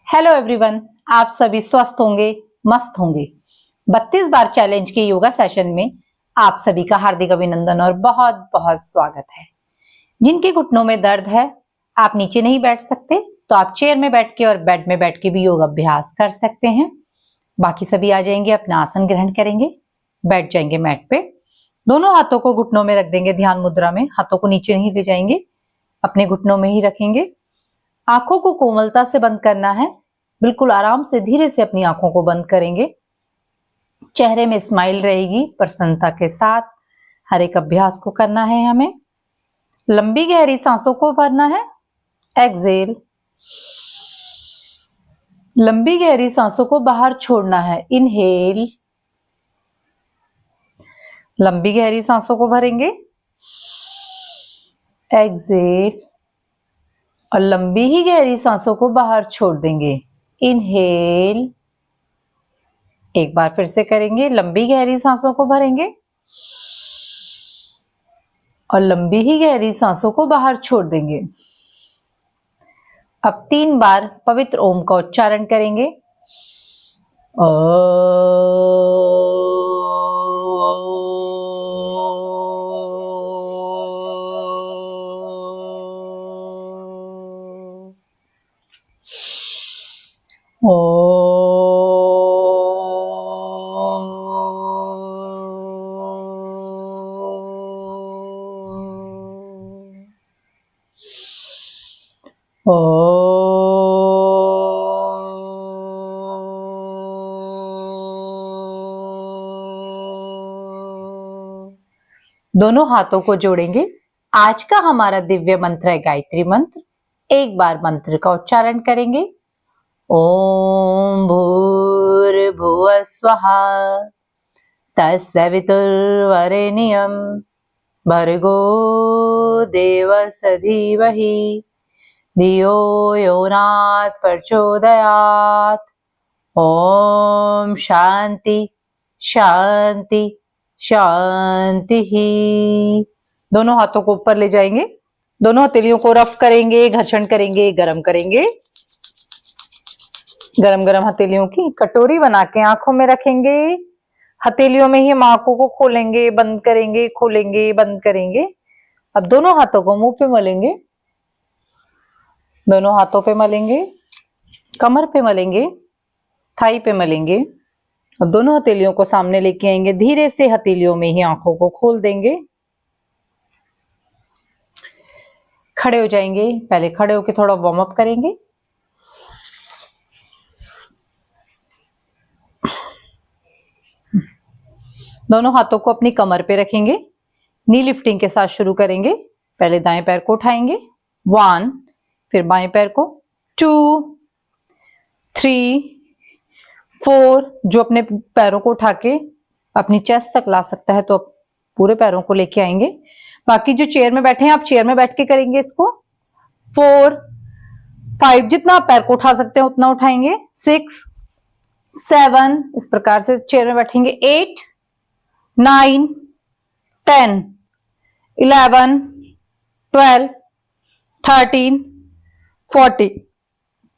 Hello everyone, आप सभी स्वस्थ होंगे, मस्त होंगे। 32 बार चैलेंज के योगा सेशन में आप सभी का हार्दिक अभिनंदन और बहुत बहुत स्वागत है। जिनके घुटनों में दर्द है, आप नीचे नहीं बैठ सकते तो आप चेयर में बैठ के और बेड में बैठ के भी योग अभ्यास कर सकते हैं। बाकी सभी आ जाएंगे, अपना आसन ग्रहण करेंगे, बैठ जाएंगे मैट पे। दोनों हाथों को घुटनों में रख देंगे ध्यान मुद्रा में, हाथों को नीचे नहीं ले जाएंगे, अपने घुटनों में ही रखेंगे। आंखों को कोमलता से बंद करना है, बिल्कुल आराम से धीरे से अपनी आंखों को बंद करेंगे। चेहरे में स्माइल रहेगी, प्रसन्नता के साथ हर एक अभ्यास को करना है। हमें लंबी गहरी सांसों को भरना है। एक्सेल, लंबी गहरी सांसों को बाहर छोड़ना है। इनहेल, लंबी गहरी सांसों को भरेंगे। एक्सेल, और लंबी ही गहरी सांसों को बाहर छोड़ देंगे। इनहेल, एक बार फिर से करेंगे। लंबी गहरी सांसों को भरेंगे और लंबी ही गहरी सांसों को बाहर छोड़ देंगे। अब 3 बार पवित्र ओम का उच्चारण करेंगे। दोनों हाथों को जोड़ेंगे। आज का हमारा दिव्य मंत्र है गायत्री मंत्र। एक बार मंत्र का उच्चारण करेंगे। ओम भूर्भुवः स्वः तत्सवितुर्वरेण्यं भर्गो देवस्य धीमहि धियो यो न प्रचोदयात्। ओम शांति शांति शांति ही। दोनों हाथों को ऊपर ले जाएंगे, दोनों हथेलियों को रफ करेंगे, घर्षण करेंगे, गरम करेंगे। गरम गरम हथेलियों की कटोरी बना के आंखों में रखेंगे। हथेलियों में ही हम आंखों को खोलेंगे, बंद करेंगे, खोलेंगे, बंद करेंगे। अब दोनों हाथों को मुंह पे मलेंगे, दोनों हाथों पे मलेंगे, कमर पे मलेंगे, थाई पे मलेंगे। अब दोनों हथेलियों को सामने लेके आएंगे, धीरे से हथेलियों में ही आंखों को खोल देंगे। खड़े हो जाएंगे, पहले खड़े होके थोड़ा वार्म अप करेंगे। दोनों हाथों को अपनी कमर पे रखेंगे, नी लिफ्टिंग के साथ शुरू करेंगे। पहले दाएं पैर को उठाएंगे 1, फिर बाएं पैर को 2, 3, 4। जो अपने पैरों को उठा के अपनी चेस्ट तक ला सकता है तो पूरे पैरों को लेके आएंगे। बाकी जो चेयर में बैठे हैं, आप चेयर में बैठ के करेंगे इसको। 4, 5, जितना आप पैर को उठा सकते हैं उतना उठाएंगे। 6, 7, इस प्रकार से चेयर में बैठेंगे। 8, 9, 10, 11, 12, 13, 14,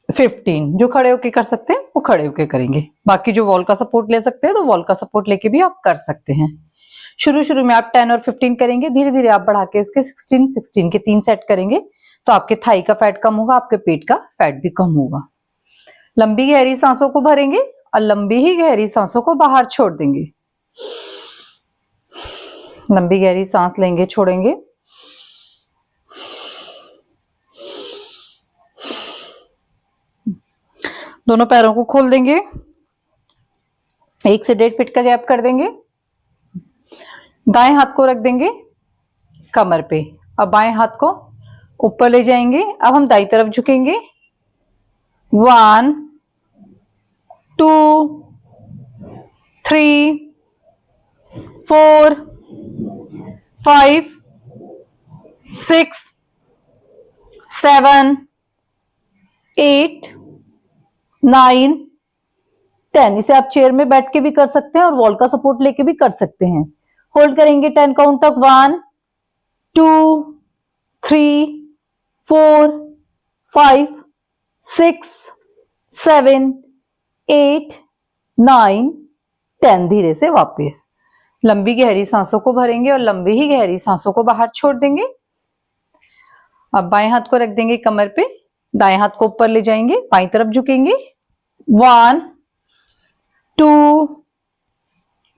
15। जो खड़े होके कर सकते हैं वो खड़े होके करेंगे। बाकी जो वॉल का सपोर्ट ले सकते हैं तो वॉल का सपोर्ट लेके भी आप कर सकते हैं। शुरू में आप 10 और 15 करेंगे, धीरे धीरे आप बढ़ा के इसके 16 के 3 सेट करेंगे तो आपके थाई का फैट कम होगा, आपके पेट का फैट भी कम होगा। लंबी गहरी सांसों को भरेंगे और लंबी ही गहरी सांसों को बाहर छोड़ देंगे। लंबी गहरी सांस लेंगे, छोड़ेंगे। दोनों पैरों को खोल देंगे, 1 से 1.5 फीट का गैप कर देंगे। दाएं हाथ को रख देंगे कमर पे, अब बाएं हाथ को ऊपर ले जाएंगे। अब हम दाईं तरफ झुकेंगे। 1, 2, 3, 4, 5, 6, 7, 8, 9, 10। इसे आप चेयर में बैठ के भी कर सकते हैं और वॉल का सपोर्ट लेके भी कर सकते हैं। होल्ड करेंगे 10 काउंट तक। 1, 2, 3, 4, 5, 6, 7, 8, 9, 10। धीरे से वापस लंबी गहरी सांसों को भरेंगे और लंबी ही गहरी सांसों को बाहर छोड़ देंगे। अब बाएं हाथ को रख देंगे कमर पे, दाएं हाथ को ऊपर ले जाएंगे, बाईं तरफ झुकेंगे। 1, 2,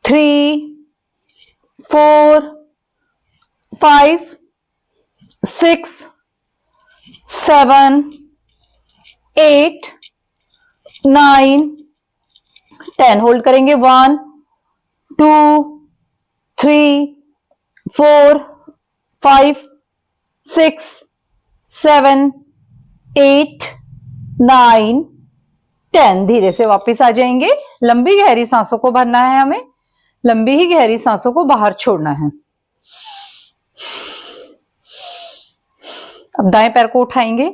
3, 4, 5, 6, 7, 8, 9, 10। होल्ड करेंगे। 1, 2, 3, 4, 5, 6, 7, 8, 9, 10। धीरे से वापस आ जाएंगे। लंबी गहरी सांसों को भरना है हमें, लंबी ही गहरी सांसों को बाहर छोड़ना है। अब दाएं पैर को उठाएंगे,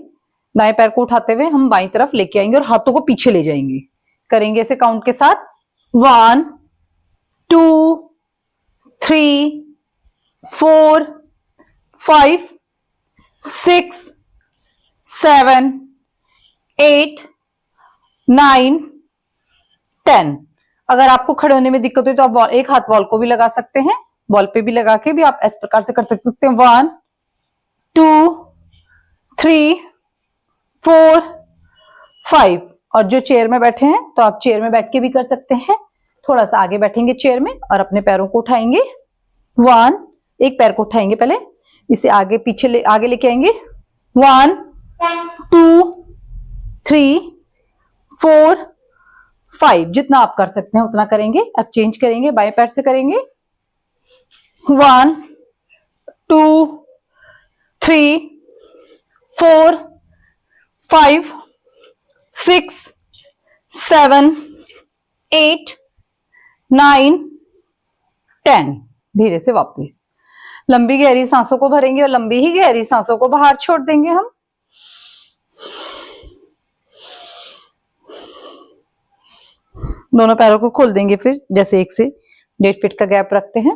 दाएं पैर को उठाते हुए हम बाईं तरफ लेके आएंगे और हाथों को पीछे ले जाएंगे। करेंगे इसे काउंट के साथ। 1, 2, 3, 4, 5, 6, 7, 8, 9, 10। अगर आपको खड़े होने में दिक्कत हो तो आप एक हाथ बॉल को भी लगा सकते हैं, बॉल पे भी लगा के भी आप इस प्रकार से कर सकते हैं। 1, 2, 3, 4, 5। और जो चेयर में बैठे हैं तो आप चेयर में बैठ के भी कर सकते हैं। थोड़ा सा आगे बैठेंगे चेयर में और अपने पैरों को उठाएंगे। 1, एक पैर को उठाएंगे, पहले इसे आगे पीछे आगे लेके आएंगे। 1, 2, 3, 4, 5। जितना आप कर सकते हैं उतना करेंगे। अब चेंज करेंगे, बाएं पैर से करेंगे। 1, 2, 3, 4, 5, 6, 7, 8, 9, 10। धीरे से वापस लंबी गहरी सांसों को भरेंगे और लंबी ही गहरी सांसों को बाहर छोड़ देंगे हम। दोनों पैरों को खोल देंगे, फिर जैसे 1 से 1.5 फीट का गैप रखते हैं।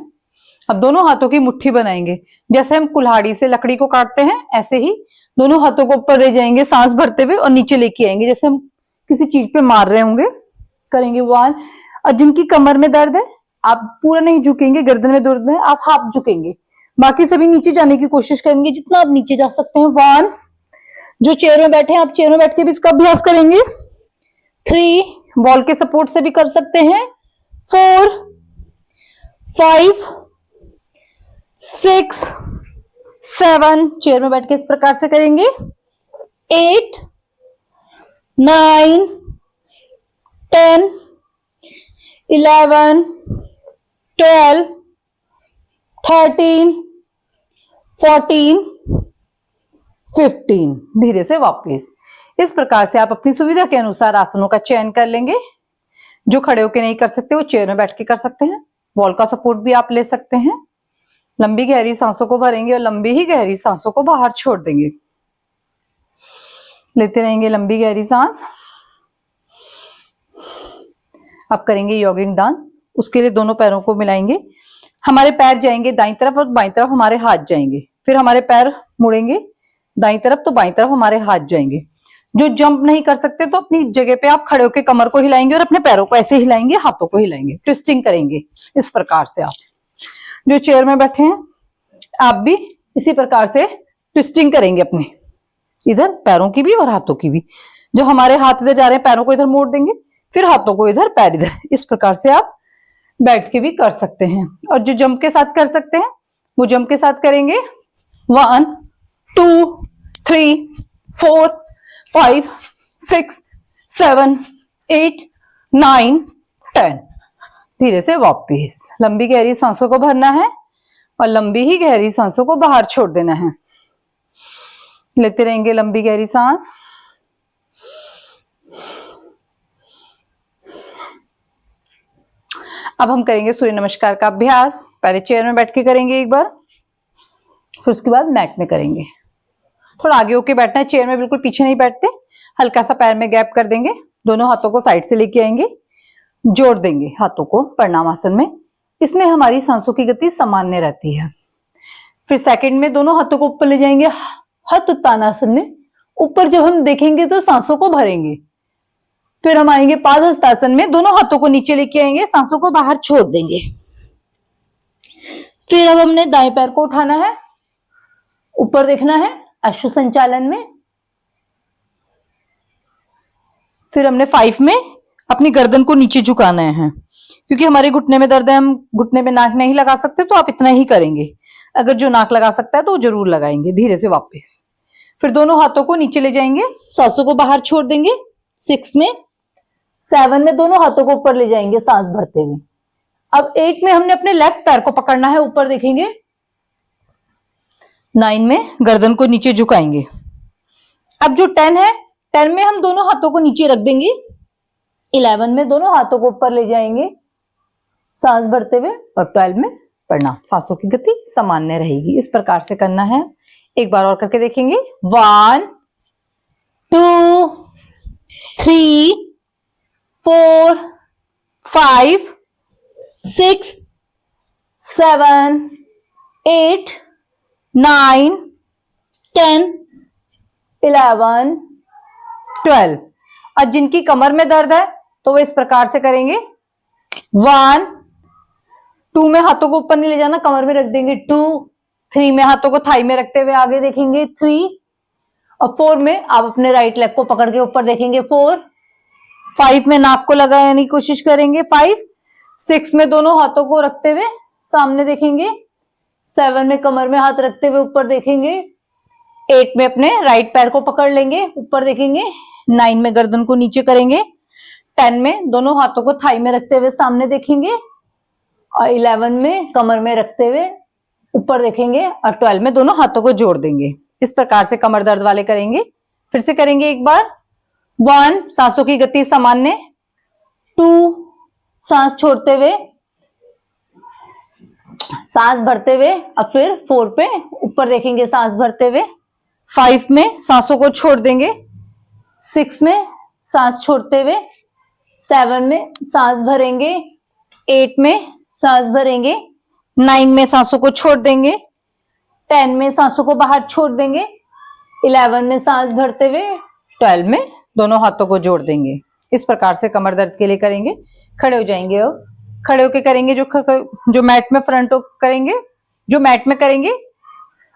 अब दोनों हाथों की मुट्ठी बनाएंगे, जैसे हम कुल्हाड़ी से लकड़ी को काटते हैं ऐसे ही दोनों हाथों को ऊपर ले जाएंगे सांस भरते हुए और नीचे लेके आएंगे, जैसे हम किसी चीज पे मार रहे होंगे। करेंगे 1। और जिनकी कमर में दर्द है आप पूरा नहीं झुकेंगे, गर्दन में दर्द है आप हाफ झुकेंगे, बाकी सभी नीचे जाने की कोशिश करेंगे जितना आप नीचे जा सकते हैं। 1। जो चेयर में बैठे हैं आप चेयर में बैठ के भी इसका अभ्यास करेंगे। 3, बॉल के सपोर्ट से भी कर सकते हैं। 4, 5, 6, 7, चेयर में बैठ के इस प्रकार से करेंगे। 8, 9, 10, 11, 12, 13, 14, 15। धीरे से वापस इस प्रकार से आप अपनी सुविधा के अनुसार आसनों का चयन कर लेंगे। जो खड़े होकर नहीं कर सकते वो चेयर में बैठ के कर सकते हैं। बॉल का सपोर्ट भी आप ले सकते हैं। लंबी गहरी सांसों को भरेंगे और लंबी ही गहरी सांसों को बाहर छोड़ देंगे। लेते रहेंगे लंबी गहरी सांस। अब करेंगे यॉगिंग डांस। उसके लिए दोनों पैरों को मिलाएंगे, हमारे पैर जाएंगे दाईं तरफ और बाईं तरफ हमारे हाथ जाएंगे, फिर हमारे पैर मुड़ेंगे दाईं तरफ तो बाईं तरफ हमारे हाथ जाएंगे। जो जंप नहीं कर सकते तो अपनी जगह पे आप खड़े होकर कमर को हिलाएंगे और अपने पैरों को ऐसे हिलाएंगे, हाथों को हिलाएंगे, ट्विस्टिंग करेंगे इस प्रकार से। आप जो चेयर में बैठे हैं आप भी इसी प्रकार से ट्विस्टिंग करेंगे, अपने इधर पैरों की भी और हाथों की भी। जो हमारे हाथ इधर जा रहे हैं पैरों को इधर मोड़ देंगे, फिर हाथों को इधर पैर इधर। इस प्रकार से आप बैठ के भी कर सकते हैं। और जो जंप के साथ कर सकते हैं वो जंप के साथ करेंगे। 1, 2, 3, 4, 5, 6, 7, 8, 9, 10। धीरे से वापस लंबी गहरी सांसों को भरना है और लंबी ही गहरी सांसों को बाहर छोड़ देना है। लेते रहेंगे लंबी गहरी सांस। अब हम करेंगे सूर्य नमस्कार का अभ्यास। पहले चेयर में बैठ के करेंगे एक बार, फिर उसके बाद मैट में करेंगे। थोड़ा आगे होके बैठना है, चेयर में बिल्कुल पीछे नहीं बैठते। हल्का सा पैर में गैप कर देंगे, दोनों हाथों को साइड से लेके आएंगे, जोड़ देंगे हाथों को प्रणामासन में। इसमें हमारी सांसों की गति सामान्य रहती है। फिर सेकंड में दोनों हाथों को ऊपर ले जाएंगे हठ उत्तानासन में। ऊपर जब हम देखेंगे तो सांसों को भरेंगे, फिर हम आएंगे पादहस्तासन में, दोनों हाथों को नीचे लेके आएंगे, सांसों को बाहर छोड़ देंगे। फिर अब हमने दाएं पैर को उठाना है, ऊपर देखना है अश्व संचालन में। फिर हमने 5 में अपनी गर्दन को नीचे झुकाना है, क्योंकि हमारे घुटने में दर्द है, हम घुटने में नाक नहीं लगा सकते, तो आप इतना ही करेंगे। अगर जो नाक लगा सकता है तो वो जरूर लगाएंगे धीरे से वापस। फिर दोनों हाथों को नीचे ले जाएंगे, सांसों को बाहर छोड़ देंगे 6 में। 7 में दोनों हाथों को ऊपर ले जाएंगे सांस भरते हुए। अब 8 में हमने अपने लेफ्ट पैर को पकड़ना है, ऊपर देखेंगे। 9 में गर्दन को नीचे झुकाएंगे। अब जो 10 है, 10 में हम दोनों हाथों को नीचे रख देंगे। 11 में दोनों हाथों को ऊपर ले जाएंगे सांस भरते हुए, और 12 में प्रणाम। सांसों की गति सामान्य रहेगी। इस प्रकार से करना है। एक बार और करके देखेंगे। 1 2 3 4 5 6 7 8 9 10 11 12। अब जिनकी कमर में दर्द है तो वो इस प्रकार से करेंगे। 1 2 में हाथों को ऊपर नहीं ले जाना, कमर में रख देंगे 2। 3 में हाथों को थाई में रखते हुए आगे देखेंगे 3। और 4 में आप अपने राइट लेग को पकड़ के ऊपर देखेंगे 4। 5 में नाक को लगाने की कोशिश करेंगे 5। 6 में दोनों हाथों को रखते हुए सामने देखेंगे। 7 में कमर में हाथ रखते हुए ऊपर देखेंगे। 8 में अपने राइट पैर को पकड़ लेंगे, ऊपर देखेंगे। 9 में गर्दन को नीचे करेंगे। 10 में दोनों हाथों को थाई में रखते हुए सामने देखेंगे। और 11 में कमर में रखते हुए ऊपर देखेंगे। और 12 में दोनों हाथों को जोड़ देंगे। इस प्रकार से कमर दर्द वाले करेंगे। फिर से करेंगे एक बार। 1 सांसों की गति सामान्य। 2 सांस छोड़ते हुए, सांस भरते हुए। अब फिर 4 पे ऊपर देखेंगे सांस भरते हुए। 5 में सांसों को छोड़ देंगे। 6 में सांस छोड़ते हुए। 7 में सांस भरेंगे। 8 में सांस भरेंगे। 9 में सांसों को छोड़ देंगे। 10 में सांसों को बाहर छोड़ देंगे। 11 में सांस भरते हुए। 12 में दोनों हाथों को जोड़ देंगे। इस प्रकार से कमर दर्द के लिए करेंगे। खड़े हो जाएंगे और खड़े होके करेंगे। जो मैट में फ्रंट करेंगे, जो मैट में करेंगे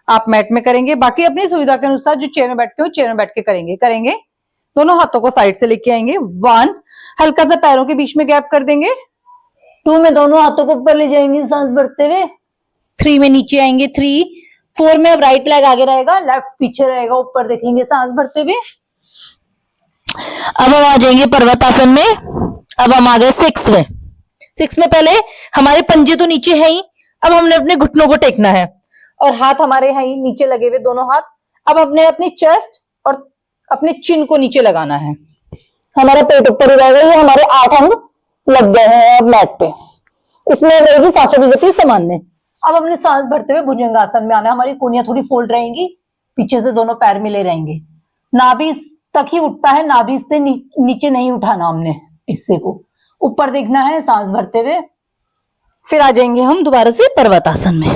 आप मैट में करेंगे। बाकी अपनी सुविधा के अनुसार जो चेयर में बैठ के हो चेयर में बैठ के करेंगे। दोनों हाथों को साइड से लेके आएंगे। 1 हल्का सा पैरों के बीच में गैप कर देंगे। 2 में दोनों हाथों को ऊपर ले जाएंगे सांस भरते हुए। 3 में नीचे आएंगे 3। 4 में अब राइट लेग आगे रहेगा, लेफ्ट पीछे रहेगा, ऊपर देखेंगे सांस भरते हुए। अब हम आ जाएंगे पर्वतासन में। अब हम आ गए 6 में। 6 में पहले हमारे पंजे तो नीचे है ही, अब हमने अपने घुटनों को टेकना है और हाथ हमारे हैं ही नीचे लगे हुए दोनों हाथ। अब हमने अपनी चेस्ट और अपने चिन को नीचे लगाना है। हमारा पेट ऊपर ही रहेगा। ये हमारे 8 अंग लग गए हैं अब मैट पे। इसमें रहेगी सांसों की गति सामान्य। अब हमने सांस भरते हुए भुजंगासन में आना है। हमारी कूनियां थोड़ी फोल्ड रहेंगी, पीछे से दोनों पैर मिले रहेंगे। नाभि तक ही उठता है, नाभि से नीचे नहीं उठाना हमने, हिस्से को ऊपर देखना है सांस भरते हुए। फिर आ जाएंगे हम दोबारा से पर्वतासन में।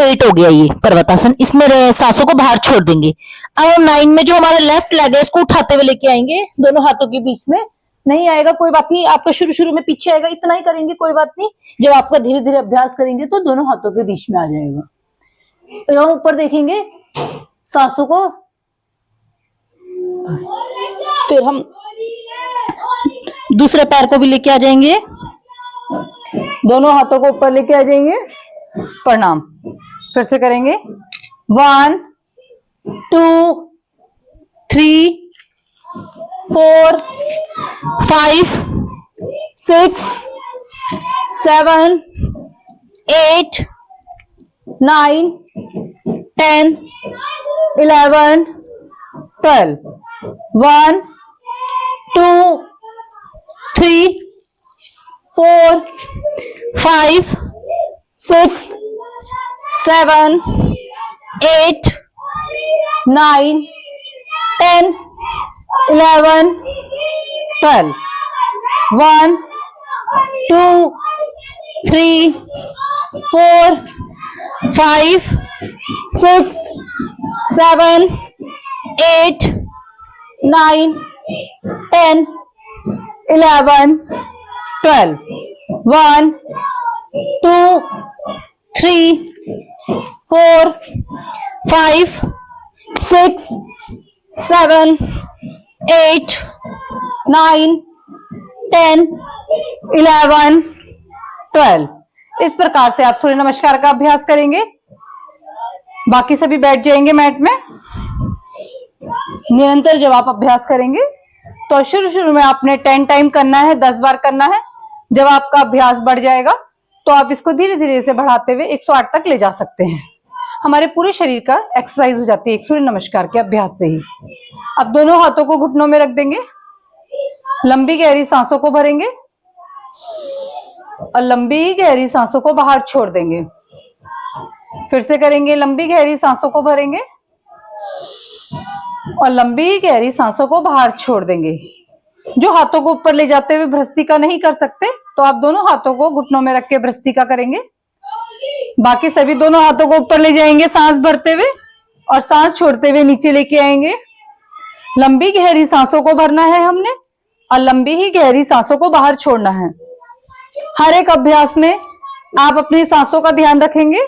8 हो गया ये पर्वतासन। इसमें सांसों को बाहर छोड़ देंगे। अब हम 9 में जो हमारा लेफ्ट लेग है इसको उठाते हुए लेके आएंगे दोनों हाथों के बीच में। नहीं आएगा कोई बात नहीं, आपका शुरू में पीछे आएगा, इतना ही करेंगे कोई बात नहीं। जब आपका धीरे धीरे अभ्यास करेंगे तो दोनों हाथों के बीच में आ जाएगा। तो हम ऊपर देखेंगे सांसों को। फिर हम दूसरे पैर को भी लेके आ जाएंगे, दोनों हाथों को ऊपर लेके आ जाएंगे। प्रणाम। फिर से करेंगे। 1 2 3 4 5 6 7 8 9 10 11 12। 1 2 3 4 5 6 7 8 9 10 11 12। 1 2 3 4 5 6 7 8 9 10, 11, 12. 1, 2, 3, 4, 5, 6, 7, 8, 9, 10, 11, 12. इस प्रकार से आप सूर्य नमस्कार का अभ्यास करेंगे। बाकी सभी बैठ जाएंगे मैट में। निरंतर जब आप अभ्यास करेंगे तो शुरू में आपने 10 टाइम करना है, 10 बार करना है। जब आपका अभ्यास बढ़ जाएगा तो आप इसको धीरे धीरे से बढ़ाते हुए 108 तक ले जा सकते हैं। हमारे पूरे शरीर का एक्सरसाइज हो जाती है एक सूर्य नमस्कार के अभ्यास से ही। अब दोनों हाथों को घुटनों में रख देंगे, लंबी गहरी सांसों को भरेंगे और लंबी गहरी सांसों को बाहर छोड़ देंगे। फिर से करेंगे, लंबी गहरी सांसों को भरेंगे और लंबी गहरी सांसों को बाहर छोड़ देंगे। जो हाथों को ऊपर ले जाते हुए भ्रस्तिका नहीं कर सकते तो आप दोनों हाथों को घुटनों में रख के भ्रस्तिका करेंगे। बाकी सभी दोनों हाथों को ऊपर ले जाएंगे सांस भरते हुए और सांस छोड़ते हुए नीचे लेके आएंगे। लंबी गहरी सांसों को भरना है हमने और लंबी ही गहरी सांसों को बाहर छोड़ना है। हर एक अभ्यास में आप अपनी सांसों का ध्यान रखेंगे।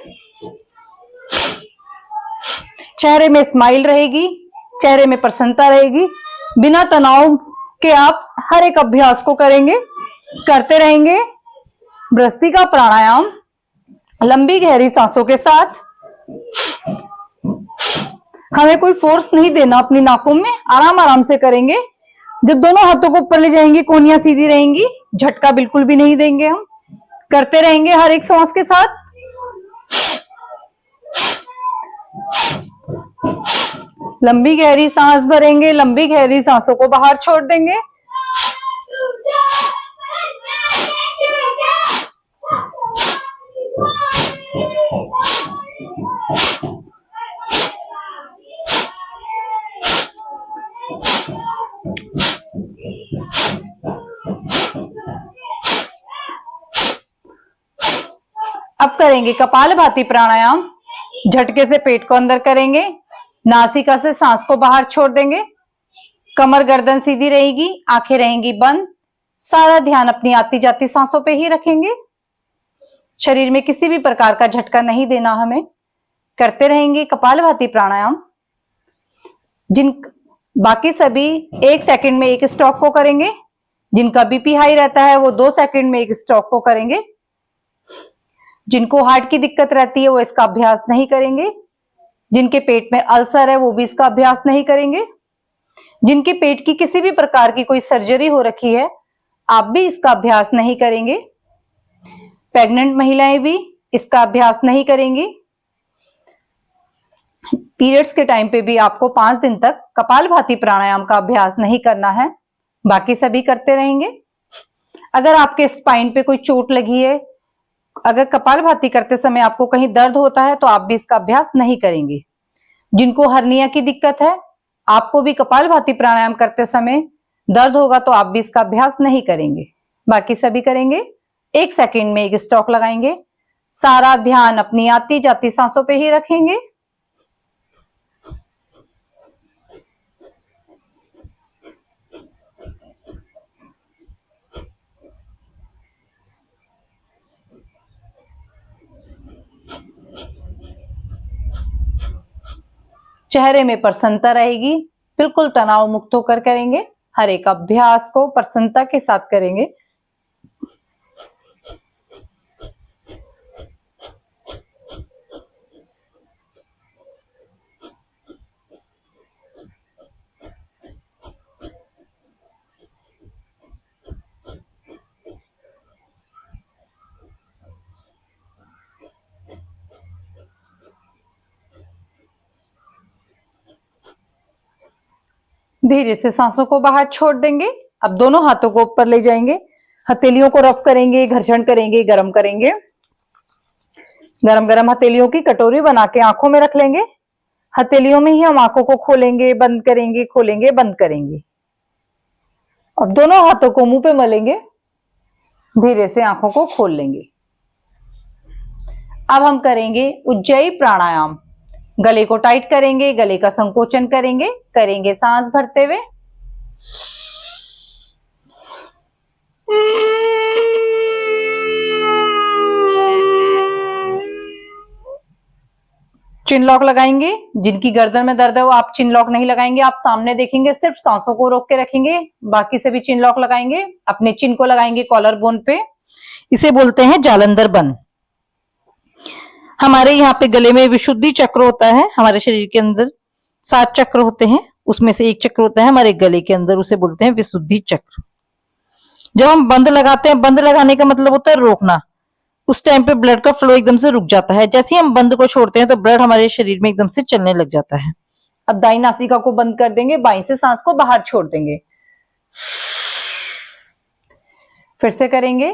चेहरे में स्माइल रहेगी, चेहरे में प्रसन्नता रहेगी। बिना तनाव के आप हर एक अभ्यास को करेंगे, करते रहेंगे। भ्रस्तिका प्राणायाम लंबी गहरी सांसों के साथ। हमें कोई फोर्स नहीं देना अपनी नाकों में, आराम आराम से करेंगे। जब दोनों हाथों को ऊपर ले जाएंगे कोहनियां सीधी रहेंगी, झटका बिल्कुल भी नहीं देंगे। हम करते रहेंगे हर एक सांस के साथ। लंबी गहरी सांस भरेंगे, लंबी गहरी सांसों को बाहर छोड़ देंगे। अब करेंगे कपालभाति प्राणायाम। झटके से पेट को अंदर करेंगे, नासिका से सांस को बाहर छोड़ देंगे। कमर गर्दन सीधी रहेगी, आंखें रहेंगी बंद। सारा ध्यान अपनी आती जाती सांसों पे ही रखेंगे। शरीर में किसी भी प्रकार का झटका नहीं देना हमें। करते रहेंगे कपालभाति प्राणायाम। बाकी सभी 1 सेकंड में एक स्ट्रोक को करेंगे। जिनका बीपी हाई रहता है वो 2 सेकंड में एक स्ट्रोक को करेंगे। जिनको हार्ट की दिक्कत रहती है वो इसका अभ्यास नहीं करेंगे। जिनके पेट में अल्सर है वो भी इसका अभ्यास नहीं करेंगे। जिनके पेट की किसी भी प्रकार की कोई सर्जरी हो रखी है आप भी इसका अभ्यास नहीं करेंगे। प्रेग्नेंट महिलाएं भी इसका अभ्यास नहीं करेंगी। पीरियड्स के टाइम पे भी आपको 5 दिन तक कपालभाति प्राणायाम का अभ्यास नहीं करना है। बाकी सभी करते रहेंगे। अगर आपके स्पाइन पे कोई चोट लगी है, अगर कपालभाति करते समय आपको कहीं दर्द होता है तो आप भी इसका अभ्यास नहीं करेंगे। जिनको हर्निया की दिक्कत है आपको भी कपालभाति प्राणायाम करते समय दर्द होगा तो आप भी इसका अभ्यास नहीं करेंगे। बाकी सभी करेंगे। 1 सेकंड में एक स्ट्रोक लगाएंगे। सारा ध्यान अपनी आती जाती सांसों पे ही रखेंगे। चेहरे में प्रसन्नता रहेगी, बिल्कुल तनाव मुक्त होकर करेंगे। हर एक अभ्यास को प्रसन्नता के साथ करेंगे। धीरे से सांसों को बाहर छोड़ देंगे। अब दोनों हाथों को ऊपर ले जाएंगे, हथेलियों को रफ करेंगे, घर्षण करेंगे, गर्म करेंगे। गरम गरम हथेलियों की कटोरी बना के आंखों में रख लेंगे। हथेलियों में ही हम आंखों को खोलेंगे, बंद करेंगे, खोलेंगे, बंद करेंगे। अब दोनों हाथों को मुंह पे मलेंगे, धीरे से आंखों को खोल लेंगे। अब हम करेंगे उज्जयी प्राणायाम। गले को टाइट करेंगे, गले का संकोचन करेंगे, सांस भरते हुए। चिन लॉक लगाएंगे। जिनकी गर्दन में दर्द है वो आप चिन लॉक नहीं लगाएंगे, आप सामने देखेंगे, सिर्फ सांसों को रोक के रखेंगे। बाकी से भी चिन लॉक लगाएंगे, अपने चिन को लगाएंगे कॉलर बोन पे। इसे बोलते हैं जालंधर बंद। हमारे यहाँ पे गले में विशुद्धि चक्र होता है। हमारे शरीर के अंदर 7 चक्र होते हैं, उसमें से एक चक्र होता है हमारे गले के अंदर, उसे बोलते हैं विशुद्धि चक्र। जब हम बंद लगाते हैं, बंद लगाने का मतलब होता है रोकना। उस टाइम पे ब्लड का फ्लो एकदम से रुक जाता है। जैसे ही हम बंद को छोड़ते हैं तो ब्लड हमारे शरीर में एकदम से चलने लग जाता है। अब दाई नासिका को बंद कर देंगे, बाई से सांस को बाहर छोड़ देंगे। फिर से करेंगे।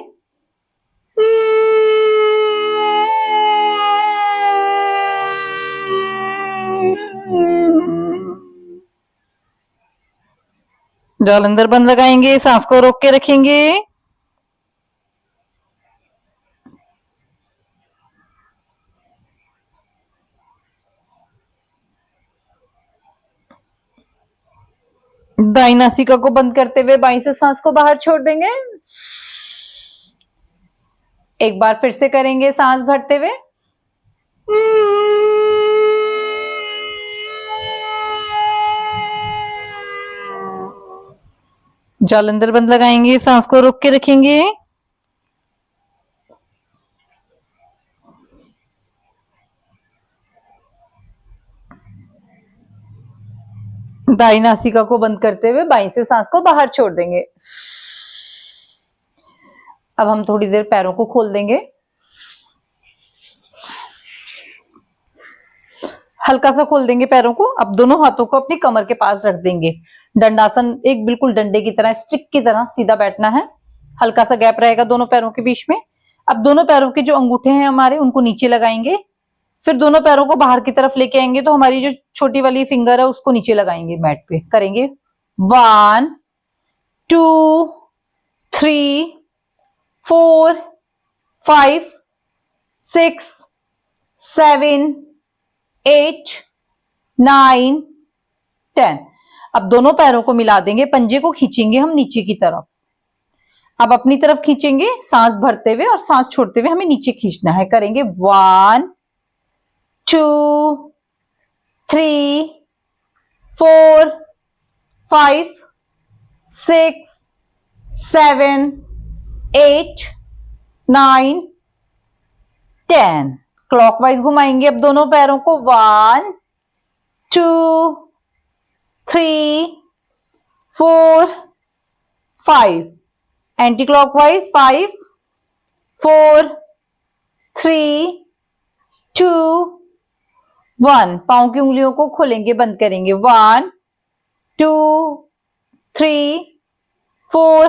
जालंधर बंद लगाएंगे, सांस को रोक के रखेंगे। दाई नासिका को बंद करते हुए बाई से सांस को बाहर छोड़ देंगे। एक बार फिर से करेंगे सांस भरते हुए। जालंधर बंद लगाएंगे, सांस को रोक के रखेंगे। दाई नासिका को बंद करते हुए बाई से सांस को बाहर छोड़ देंगे। अब हम थोड़ी देर पैरों को खोल देंगे। हल्का सा खोल देंगे पैरों को। अब दोनों हाथों को अपनी कमर के पास रख देंगे। दंडासन, एक बिल्कुल डंडे की तरह, स्टिक की तरह सीधा बैठना है। हल्का सा गैप रहेगा दोनों पैरों के बीच में। अब दोनों पैरों के जो अंगूठे हैं हमारे, उनको नीचे लगाएंगे। फिर दोनों पैरों को बाहर की तरफ लेके आएंगे, तो हमारी जो छोटी वाली फिंगर है उसको नीचे लगाएंगे मैट पे। करेंगे 1 2 3 4 5 6 7 8 9 10। अब दोनों पैरों को मिला देंगे, पंजे को खींचेंगे हम नीचे की तरफ। अब अपनी तरफ खींचेंगे सांस भरते हुए और सांस छोड़ते हुए हमें नीचे खींचना है। करेंगे 1 2 3 4 5 6 7 8 9 10। क्लॉकवाइज घुमाएंगे अब दोनों पैरों को। 1 2 3 4 5। Anti clockwise 5 4 3 2 1। पांव की उंगलियों को खोलेंगे, बंद करेंगे। 1 2 3 4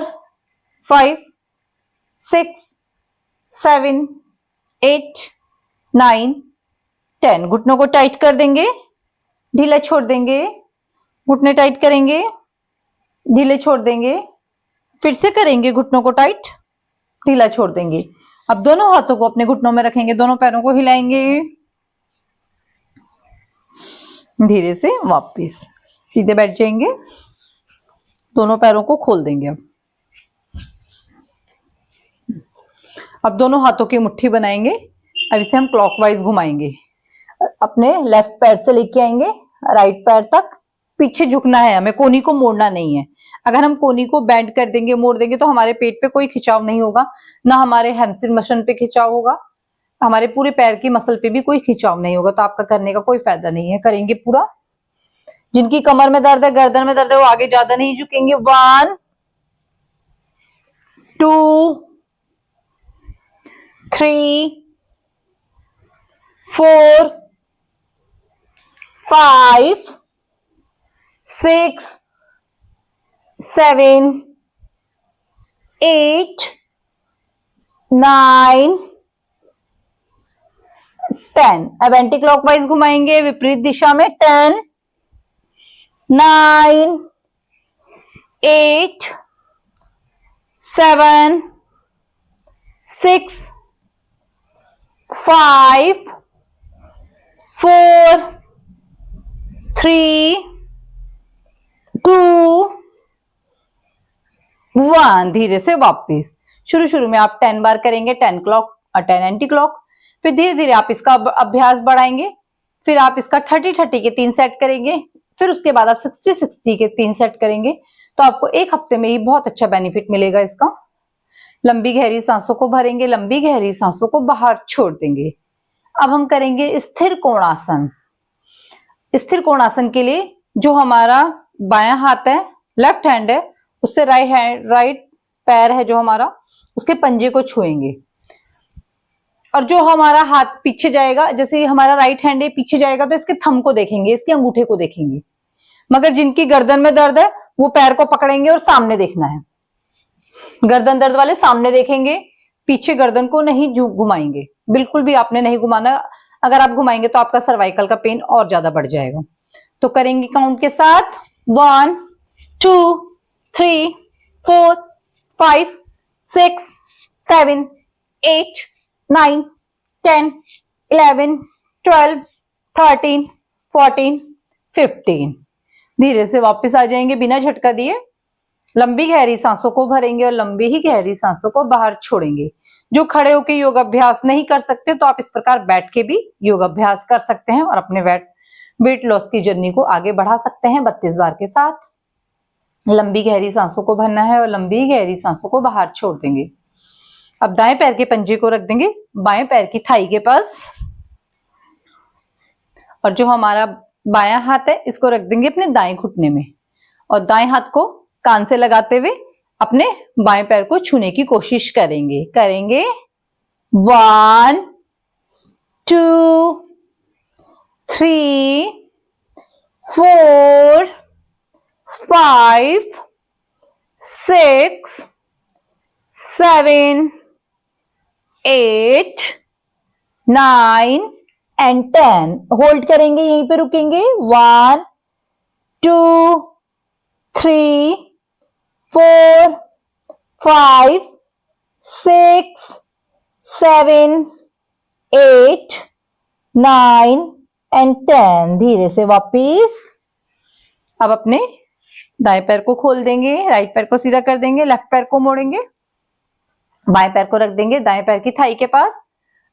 5 6 7 8 9 10। घुटनों को टाइट कर देंगे, ढीला छोड़ देंगे। घुटने टाइट करेंगे, ढीले छोड़ देंगे। फिर से करेंगे घुटनों को टाइट, ढीला छोड़ देंगे। अब दोनों हाथों को अपने घुटनों में रखेंगे, दोनों पैरों को हिलाएंगे। धीरे से वापस सीधे बैठ जाएंगे, दोनों पैरों को खोल देंगे। अब दोनों हाथों की मुट्ठी बनाएंगे। अब इसे हम क्लॉकवाइज घुमाएंगे। अपने लेफ्ट पैर से लेके आएंगे राइट पैर तक। पीछे झुकना है हमें, कोनी को मोड़ना नहीं है। अगर हम कोनी को बेंड कर देंगे, मोड़ देंगे, तो हमारे पेट पे कोई खिंचाव नहीं होगा, ना हमारे हैमस्ट्रिंग मसल पे खिंचाव होगा, हमारे पूरे पैर की मसल पे भी कोई खिंचाव नहीं होगा। तो आपका करने का कोई फायदा नहीं है। करेंगे पूरा। जिनकी कमर में दर्द है, गर्दन में दर्द है, वो आगे ज्यादा नहीं झुकेंगे। 1 2 3 4 5 6 7 8 9 10। अब एंटी क्लॉकवाइज घुमाएंगे विपरीत दिशा में। 10 9 8 7 6 5 4 3 2 1, धीरे से वापस। शुरू में आप 10 बार करेंगे, 10 क्लॉक और 10 एंटी क्लॉक। फिर धीरे धीरे आप इसका अभ्यास बढ़ाएंगे। फिर आप इसका 30-30 के 3 सेट करेंगे। फिर उसके बाद आप 60-60 के 3 सेट करेंगे। तो आपको एक हफ्ते में ही बहुत अच्छा बेनिफिट मिलेगा इसका। लंबी गहरी सांसों को भरेंगे, लंबी गहरी सांसों को बाहर छोड़ देंगे। अब हम करेंगे स्थिर कोणासन। स्थिर कोणासन के लिए जो हमारा बायां हाथ है, लेफ्ट हैंड है, उससे राइट पैर है जो हमारा, उसके पंजे को छुएंगे। और जो हमारा हाथ पीछे जाएगा, जैसे हमारा राइट हैंड है पीछे जाएगा, तो इसके थंब को देखेंगे, इसके अंगूठे को देखेंगे। मगर जिनकी गर्दन में दर्द है वो पैर को पकड़ेंगे और सामने देखना है। गर्दन दर्द वाले सामने देखेंगे, पीछे गर्दन को नहीं घुमाएंगे, बिल्कुल भी आपने नहीं घुमाना। अगर आप घुमाएंगे तो आपका सर्वाइकल का पेन और ज्यादा बढ़ जाएगा। तो करेंगे काउंट के साथ 1 2 3 4 5 6 7 8 9 10 11 12 13 14 15। धीरे से वापस आ जाएंगे बिना झटका दिए। लंबी गहरी सांसों को भरेंगे और लंबी ही गहरी सांसों को बाहर छोड़ेंगे। जो खड़े होकर योग अभ्यास नहीं कर सकते तो आप इस प्रकार बैठ के भी योग अभ्यास कर सकते हैं और अपने वेट लॉस की जर्नी को आगे बढ़ा सकते हैं 32 बार के साथ। लंबी गहरी सांसों को भरना है और लंबी गहरी सांसों को बाहर छोड़ देंगे। अब दाएं पैर के पंजे को रख देंगे बाएं पैर की थाई के पास, और जो हमारा बायां हाथ है इसको रख देंगे अपने दाएं घुटने में, और दाएं हाथ को कान से लगाते हुए अपने बाएं पैर को छूने की कोशिश करेंगे। 1 2 3 4 5 6 7 8 9 एंड 10। होल्ड करेंगे, यहीं पे रुकेंगे। 1 2 3 4 5 6 7 8 9 एंड 10। धीरे से वापिस। अब अपने दाएं पैर को खोल देंगे, राइट पैर को सीधा कर देंगे, लेफ्ट पैर को मोड़ेंगे, बाएं पैर को रख देंगे दाएं पैर की थाई के पास,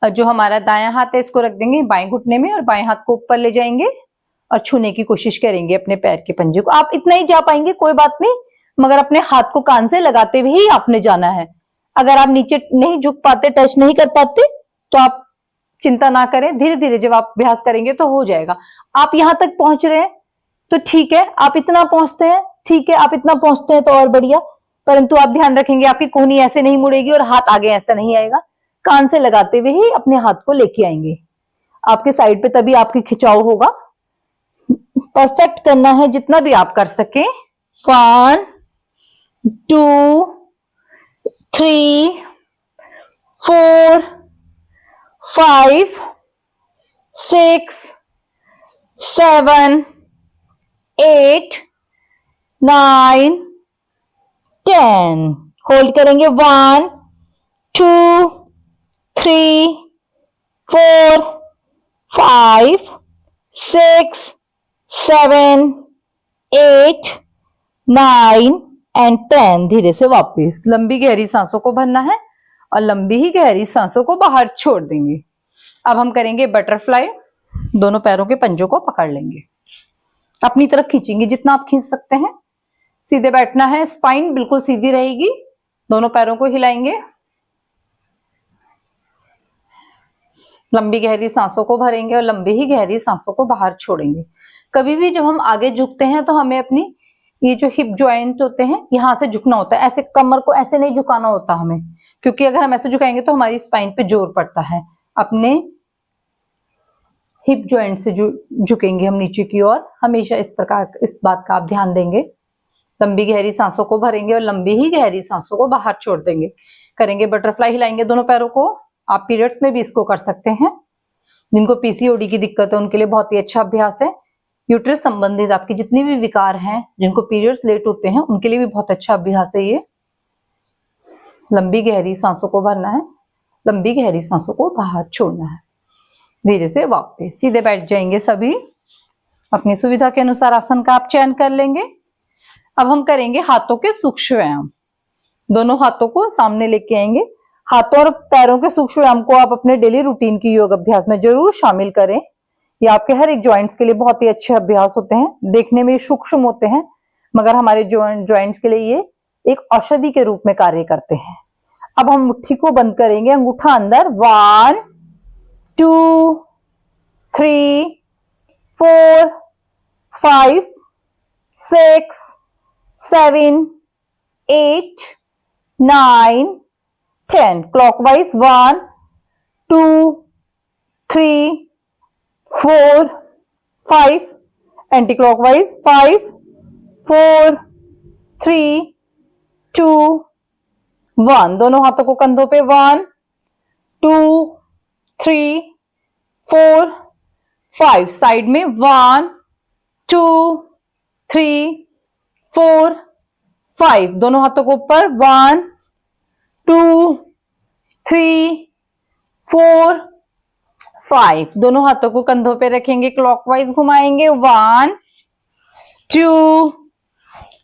और जो हमारा दायां हाथ है इसको रख देंगे बाएं घुटने में और बाएं हाथ को ऊपर ले जाएंगे और छूने की कोशिश करेंगे अपने पैर के पंजे को। आप इतना ही जा पाएंगे, कोई बात नहीं, मगर अपने हाथ को कान से लगाते हुए ही आपने जाना है। अगर आप नीचे नहीं झुक पाते, टच नहीं कर पाते, तो आप चिंता ना करें, धीरे धीरे जब आप अभ्यास करेंगे तो हो जाएगा। आप यहां तक पहुंच रहे हैं तो ठीक है, आप इतना पहुंचते हैं ठीक है, आप इतना पहुंचते हैं तो और बढ़िया, परंतु आप ध्यान रखेंगे आपकी कोहनी ऐसे नहीं मुड़ेगी और हाथ आगे ऐसा नहीं आएगा। कान से लगाते हुए ही अपने हाथ को लेके आएंगे आपके साइड पे, तभी आपकी खिंचाव होगा। परफेक्ट करना है जितना भी आप कर सके। 1 2 3 4 5 6 7 8 9 10। होल्ड करेंगे। 1 2 3 4 5 6 7 8 9 एंड 10। धीरे से वापस लंबी गहरी सांसों को भरना है और लंबी ही गहरी सांसों को बाहर छोड़ देंगे। अब हम करेंगे बटरफ्लाई। दोनों पैरों के पंजों को पकड़ लेंगे, अपनी तरफ खींचेंगे जितना आप खींच सकते हैं। सीधे बैठना है, स्पाइन बिल्कुल सीधी रहेगी। दोनों पैरों को हिलाएंगे, लंबी गहरी सांसों को भरेंगे और लंबी ही गहरी सांसों को बाहर छोड़ेंगे। कभी भी जब हम आगे झुकते हैं तो हमें अपनी ये जो हिप जॉइंट होते हैं यहां से झुकना होता है, ऐसे कमर को ऐसे नहीं झुकाना होता हमें, क्योंकि अगर हम ऐसे झुकाएंगे तो हमारी स्पाइन पे जोर पड़ता है। अपने हिप जॉइंट से झुकेंगे हम नीचे की ओर, हमेशा इस प्रकार, इस बात का आप ध्यान देंगे। लंबी गहरी सांसों को भरेंगे और लंबी ही गहरी सांसों को बाहर छोड़ देंगे। करेंगे बटरफ्लाई, हिलाएंगे दोनों पैरों को। आप पीरियड्स में भी इसको कर सकते हैं। जिनको पीसीओडी की दिक्कत है उनके लिए बहुत ही अच्छा अभ्यास है। यूट्रस संबंधित आपकी जितनी भी विकार हैं, जिनको पीरियड्स लेट होते हैं, उनके लिए भी बहुत अच्छा अभ्यास है ये। लंबी गहरी सांसों को भरना है, लंबी गहरी सांसों को बाहर छोड़ना है। धीरे से वापस सीधे बैठ जाएंगे सभी। अपनी सुविधा के अनुसार आसन का आप चयन कर लेंगे। अब हम करेंगे हाथों के सूक्ष्म व्यायाम। दोनों हाथों को सामने लेके आएंगे। हाथों और पैरों के सूक्ष्म व्यायाम को आप अपने डेली रूटीन की योग अभ्यास में जरूर शामिल करें। ये आपके हर एक जॉइंट्स के लिए बहुत ही अच्छे अभ्यास होते हैं। देखने में सूक्ष्म होते हैं मगर हमारे जॉइंट्स के लिए ये एक औषधि के रूप में कार्य करते हैं। अब हम मुट्ठी को बंद करेंगे, अंगूठा अंदर। 1 2 3 4 5 6 7 8 9 10 क्लॉकवाइज। 1 2 3 4 5 anti clockwise. 5 4 3 2 1 दोनों हाथों को कंधों पे। 1 2 3 4 5 साइड में। 1 2 3 4 5 दोनों हाथों को ऊपर। 1 2 3 4 5 दोनों हाथों को कंधों पे रखेंगे, क्लॉकवाइज घुमाएंगे। 1 2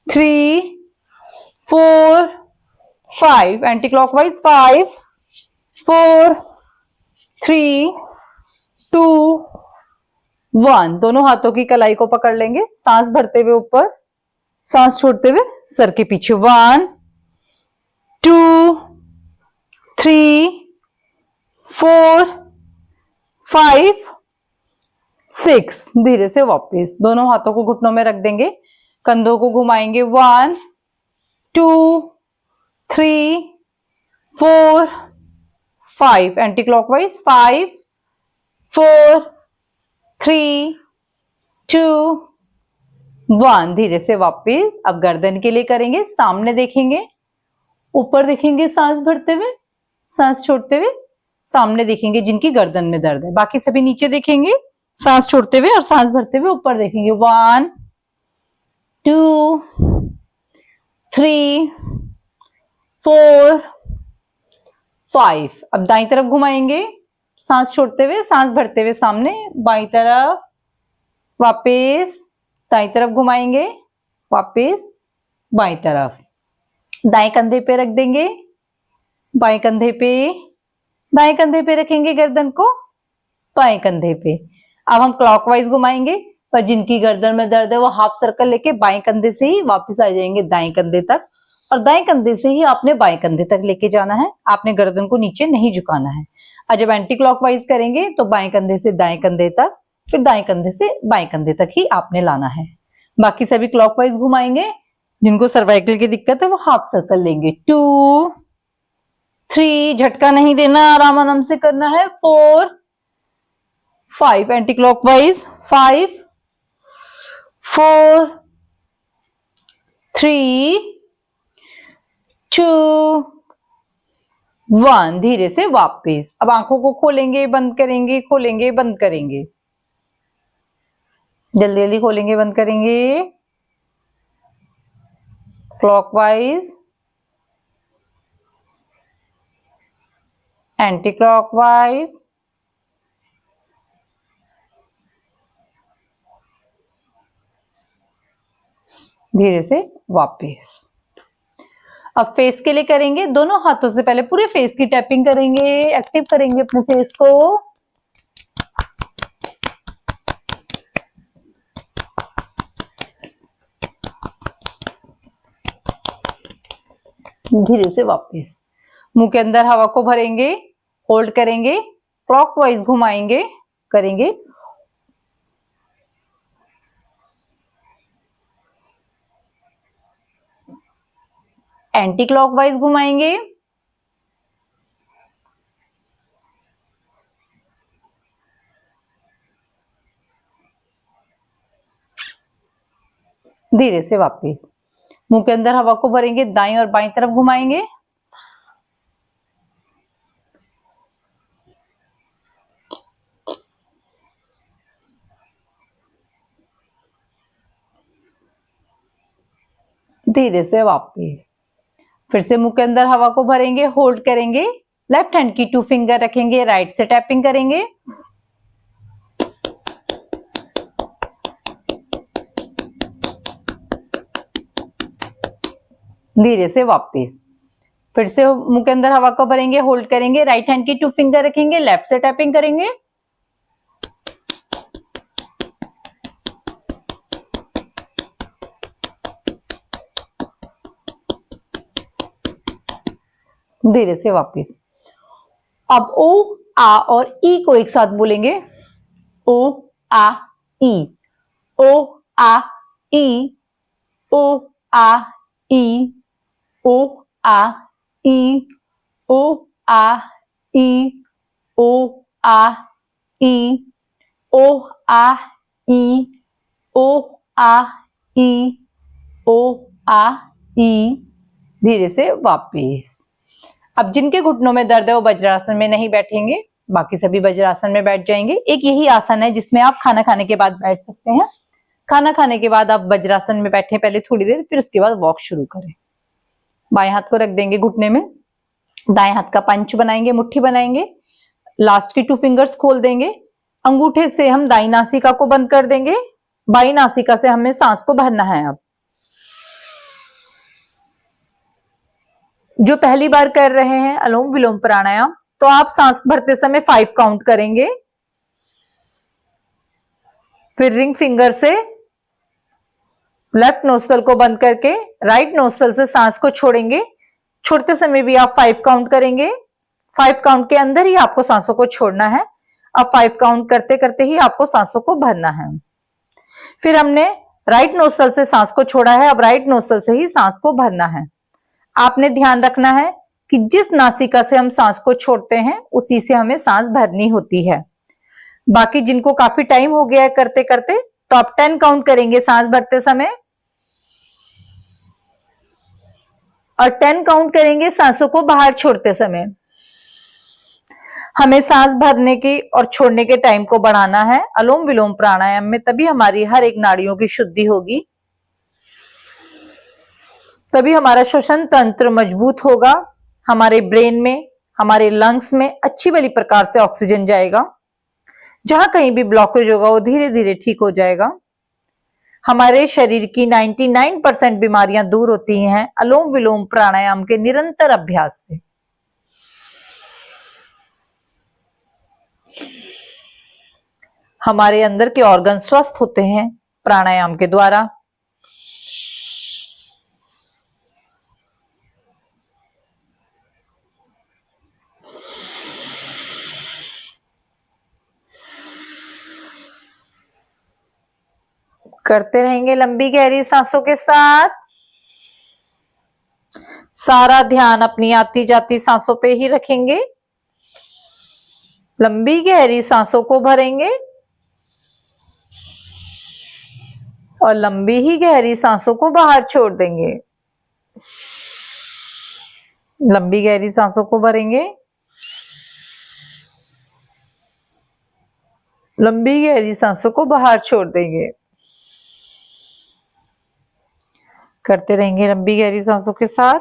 3 4 5 एंटी क्लॉकवाइज। 5 4 3 2 1 दोनों हाथों की कलाई को पकड़ लेंगे, सांस भरते हुए ऊपर, सांस छोड़ते हुए सर के पीछे। 1 2 3 4 5 6 धीरे से वापस दोनों हाथों को घुटनों में रख देंगे, कंधों को घुमाएंगे। 1 2 3 4 5 एंटी क्लॉकवाइज। 5 4 3 2 1 धीरे से वापस। अब गर्दन के लिए करेंगे, सामने देखेंगे, ऊपर देखेंगे सांस भरते हुए, सांस छोड़ते हुए, सामने देखेंगे जिनकी गर्दन में दर्द है। बाकी सभी नीचे देखेंगे, सांस छोड़ते हुए और सांस भरते हुए ऊपर देखेंगे। 1 2 3 4 5 अब दाईं तरफ घुमाएंगे, सांस छोड़ते हुए, सांस भरते हुए सामने, बाईं तरफ, वापस, दाईं तरफ घुमाएंगे, वापस, बाईं तरफ। दाएं कंधे पे रख देंगे, बाएं कंधे पे, दाएं कंधे पे रखेंगे गर्दन को, बाएं कंधे पे। अब हम क्लॉकवाइज घुमाएंगे, पर जिनकी गर्दन में दर्द है वो हाफ सर्कल लेके बाएं कंधे से ही वापस आ जाएंगे दाएं कंधे तक, और दाएं कंधे से ही आपने बाएं कंधे तक लेके जाना है, आपने गर्दन को नीचे नहीं झुकाना है। और जब एंटी क्लॉकवाइज करेंगे तो बाएं कंधे से दाएं कंधे तक, फिर दाएं कंधे से बाएं कंधे तक ही आपने लाना है। बाकी सभी क्लॉकवाइज घुमाएंगे, जिनको सर्वाइकल की दिक्कत है वो हाफ सर्कल लेंगे। 2 3 झटका नहीं देना, आराम आराम से करना है। 4 5 एंटी क्लॉकवाइज। 5 4 3 2 1 धीरे से वापस। अब आंखों को खोलेंगे, बंद करेंगे, खोलेंगे, बंद करेंगे, जल्दी जल्दी खोलेंगे, बंद करेंगे, क्लॉकवाइज, एंटी क्लॉकवाइज, धीरे से वापस। अब फेस के लिए करेंगे, दोनों हाथों से पहले पूरे फेस की टैपिंग करेंगे, एक्टिव करेंगे अपने फेस को। धीरे से वापस। मुंह के अंदर हवा को भरेंगे, होल्ड करेंगे, क्लॉकवाइज घुमाएंगे, करेंगे, एंटी क्लॉकवाइज घुमाएंगे, धीरे से वापस। मुंह के अंदर हवा को भरेंगे, दाईं और बाईं तरफ घुमाएंगे, धीरे से वापस। फिर से मुंह के अंदर हवा को भरेंगे, होल्ड करेंगे, लेफ्ट हैंड की 2 फिंगर रखेंगे, राइट से टैपिंग करेंगे, धीरे से वापस। फिर से मुंह के अंदर हवा को भरेंगे, होल्ड करेंगे, राइट हैंड की 2 फिंगर रखेंगे, लेफ्ट से टैपिंग करेंगे। धीरे से वापस। अब ओ आ और ई को एक साथ बोलेंगे, ओ आ ई, ओ आ ई, ओ आ ई, ओ आ ई, ओ आ ई, ओ आ ई, ओ आ ई, ओ आ ई, ओ आ ई। धीरे से वापिस। अब जिनके घुटनों में दर्द है वो वज्रासन में नहीं बैठेंगे, बाकी सभी वज्रासन में बैठ जाएंगे। एक यही आसन है जिसमें आप खाना खाने के बाद बैठ सकते हैं। खाना खाने के बाद आप वज्रासन में बैठे पहले थोड़ी देर, फिर उसके बाद वॉक शुरू करें। बाएं हाथ को रख देंगे घुटने में, दाएं हाथ का पंच बनाएंगे, मुट्ठी बनाएंगे, लास्ट की 2 फिंगर्स खोल देंगे। अंगूठे से हम दाई नासिका को बंद कर देंगे, बाई नासिका से हमें सांस को भरना है। अब जो पहली बार कर रहे हैं अनुलोम विलोम प्राणायाम, तो आप सांस भरते समय 5 काउंट करेंगे, फिर रिंग फिंगर से लेफ्ट नोस्ट्रल को बंद करके राइट नोस्ट्रल से सांस को छोड़ेंगे। छोड़ते समय भी आप 5 काउंट करेंगे। 5 काउंट के अंदर ही आपको सांसों को छोड़ना है। अब 5 काउंट करते करते ही आपको सांसों को भरना है। फिर हमने राइट नोस्ट्रल से सांस को छोड़ा है, अब राइट नोस्ट्रल से ही सांस को भरना है। आपने ध्यान रखना है कि जिस नासिका से हम सांस को छोड़ते हैं उसी से हमें सांस भरनी होती है। बाकी जिनको काफी टाइम हो गया है करते करते, तो आप 10 काउंट करेंगे सांस भरते समय और 10 काउंट करेंगे सांसों को बाहर छोड़ते समय। हमें सांस भरने की और छोड़ने के टाइम को बढ़ाना है अनुलोम विलोम प्राणायाम में, तभी हमारी हर एक नाड़ियों की शुद्धि होगी, तभी हमारा श्वसन तंत्र मजबूत होगा, हमारे ब्रेन में, हमारे लंग्स में अच्छी वाली प्रकार से ऑक्सीजन जाएगा। जहां कहीं भी ब्लॉकेज होगा वो धीरे धीरे ठीक हो जाएगा। हमारे शरीर की 99% बीमारियां दूर होती हैं अनुलोम विलोम प्राणायाम के निरंतर अभ्यास से। हमारे अंदर के ऑर्गन स्वस्थ होते हैं प्राणायाम के द्वारा। करते रहेंगे लंबी गहरी सांसों के साथ। सारा ध्यान अपनी आती जाती सांसों पे ही रखेंगे। लंबी गहरी सांसों को भरेंगे और लंबी ही गहरी सांसों को बाहर छोड़ देंगे। लंबी गहरी सांसों को भरेंगे, लंबी गहरी सांसों को बाहर छोड़ देंगे। करते रहेंगे लंबी गहरी सांसों के साथ।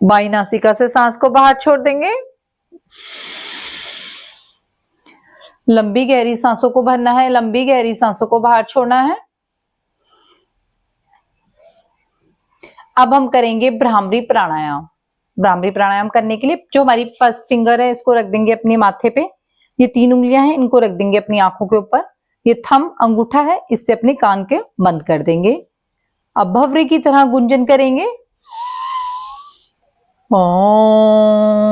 बाई नासिका से सांस को बाहर छोड़ देंगे। लंबी गहरी सांसों को भरना है, लंबी गहरी सांसों को बाहर छोड़ना है। अब हम करेंगे भ्रामरी प्राणायाम। भ्रामरी प्राणायाम करने के लिए जो हमारी फर्स्ट फिंगर है इसको रख देंगे अपने माथे पे। ये 3 उंगलियां हैं, इनको रख देंगे अपनी आंखों के ऊपर। ये थंब अंगूठा है, इससे अपने कान के बंद कर देंगे। अब भवरे की तरह गुंजन करेंगे। ओम।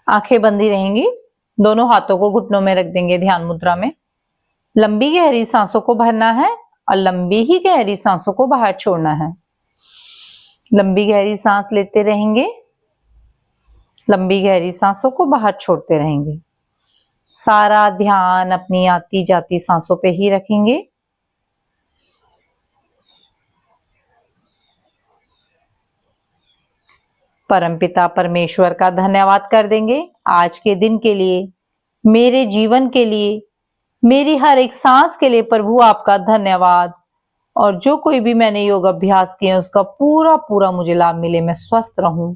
आंखें बंदी रहेंगी, दोनों हाथों को घुटनों में रख देंगे ध्यान मुद्रा में। लंबी गहरी सांसों को भरना है और लंबी ही गहरी सांसों को बाहर छोड़ना है। लंबी गहरी सांस लेते रहेंगे, लंबी गहरी सांसों को बाहर छोड़ते रहेंगे। सारा ध्यान अपनी आती जाती सांसों पे ही रखेंगे। परमपिता परमेश्वर का धन्यवाद कर देंगे आज के दिन के लिए, मेरे जीवन के लिए, मेरी हर एक सांस के लिए। प्रभु आपका धन्यवाद। और जो कोई भी मैंने योग अभ्यास किए उसका पूरा पूरा मुझे लाभ मिले, मैं स्वस्थ रहूं।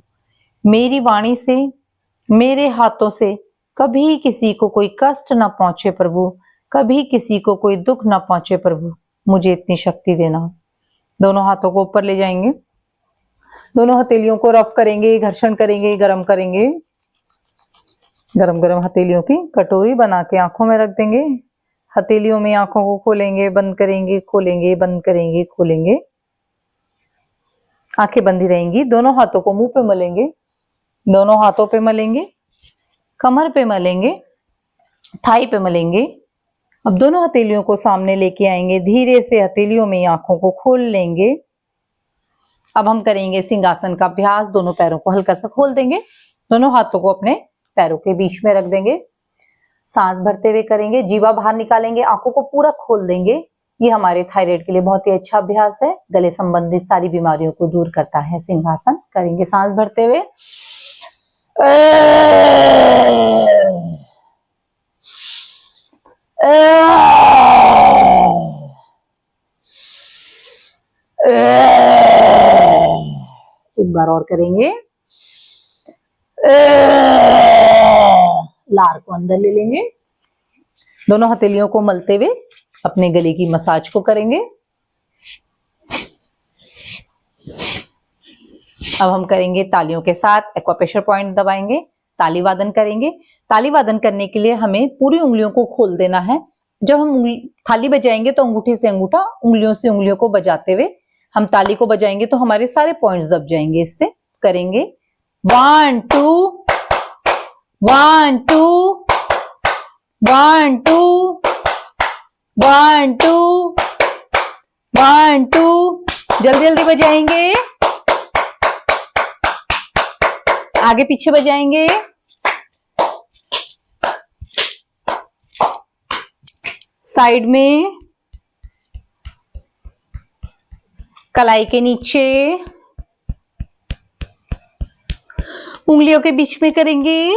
मेरी वाणी से, मेरे हाथों से कभी किसी को कोई कष्ट ना पहुंचे प्रभु, कभी किसी को कोई दुख ना पहुंचे प्रभु, मुझे इतनी शक्ति देना। दोनों हाथों को ऊपर ले जाएंगे, दोनों हथेलियों को रफ करेंगे, घर्षण करेंगे, गरम करेंगे। गरम गरम हथेलियों की कटोरी बना के आंखों में रख देंगे। हथेलियों में आंखों को खोलेंगे, बंद करेंगे, खोलेंगे, बंद करेंगे, खोलेंगे। आंखें बंदी रहेंगी। दोनों हाथों को मुंह पे मलेंगे, दोनों हाथों पे मलेंगे, कमर पे मलेंगे, थाई पे मलेंगे। अब दोनों हथेलियों को सामने लेके आएंगे, धीरे से हथेलियों में आंखों को खोल लेंगे। अब हम करेंगे सिंहासन का अभ्यास। दोनों पैरों को हल्का सा खोल देंगे, दोनों हाथों को अपने पैरों के बीच में रख देंगे। सांस भरते हुए करेंगे, जीवा बाहर निकालेंगे, आंखों को पूरा खोल देंगे। ये हमारे थायराइड के लिए बहुत ही अच्छा अभ्यास है, गले संबंधित सारी बीमारियों को दूर करता है। सिंहासन करेंगे सांस भरते हुए। एक बार और करेंगे। लार को अंदर ले लेंगे, दोनों हथेलियों को मलते हुए अपने गले की मसाज को करेंगे। अब हम करेंगे तालियों के साथ, एक्वाप्रेशर पॉइंट दबाएंगे, ताली वादन करेंगे। ताली वादन करने के लिए हमें पूरी उंगलियों को खोल देना है। जब हम थाली बजाएंगे तो अंगूठे से अंगूठा, उंगलियों से उंगलियों को बजाते हुए हम ताली को बजाएंगे तो हमारे सारे पॉइंट्स दब जाएंगे। इससे करेंगे 1 2 1 2 1 2 1 2 1 2। जल्दी जल्दी बजाएंगे, आगे पीछे बजाएंगे। साइड में, कलाई के नीचे, उंगलियों के बीच में करेंगे।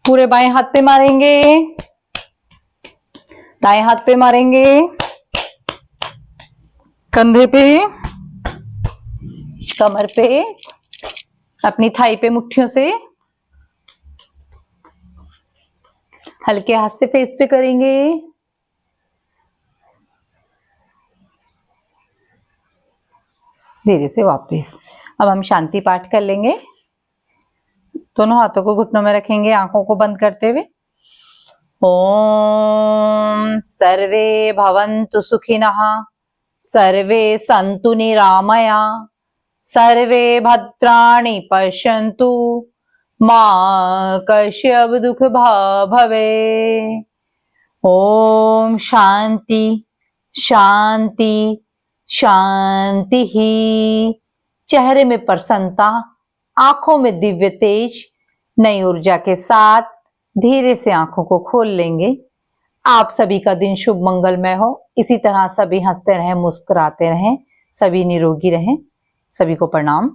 पूरे बाएं हाथ पे मारेंगे, दाएं हाथ पे मारेंगे, कंधे पे, कमर पे, अपनी थाई पे मुट्ठियों से, हल्के हाथ से फेस पे करेंगे। धीरे से वापस। अब हम शांति पाठ कर लेंगे। दोनों हाथों को घुटनों में रखेंगे, आंखों को बंद करते हुए। ओम सर्वे भवन्तु सुखिनः, सर्वे सन्तु निरामया, सर्वे भद्राणि पश्यन्तु, मा कश्चित् दुःख भवे। ओम शांति शांति शांति ही। चेहरे में प्रसन्नता, आंखों में दिव्य तेज, नई ऊर्जा के साथ धीरे से आंखों को खोल लेंगे। आप सभी का दिन शुभ मंगलमय हो। इसी तरह सभी हंसते रहें, मुस्कुराते रहें, सभी निरोगी रहें। सभी को प्रणाम।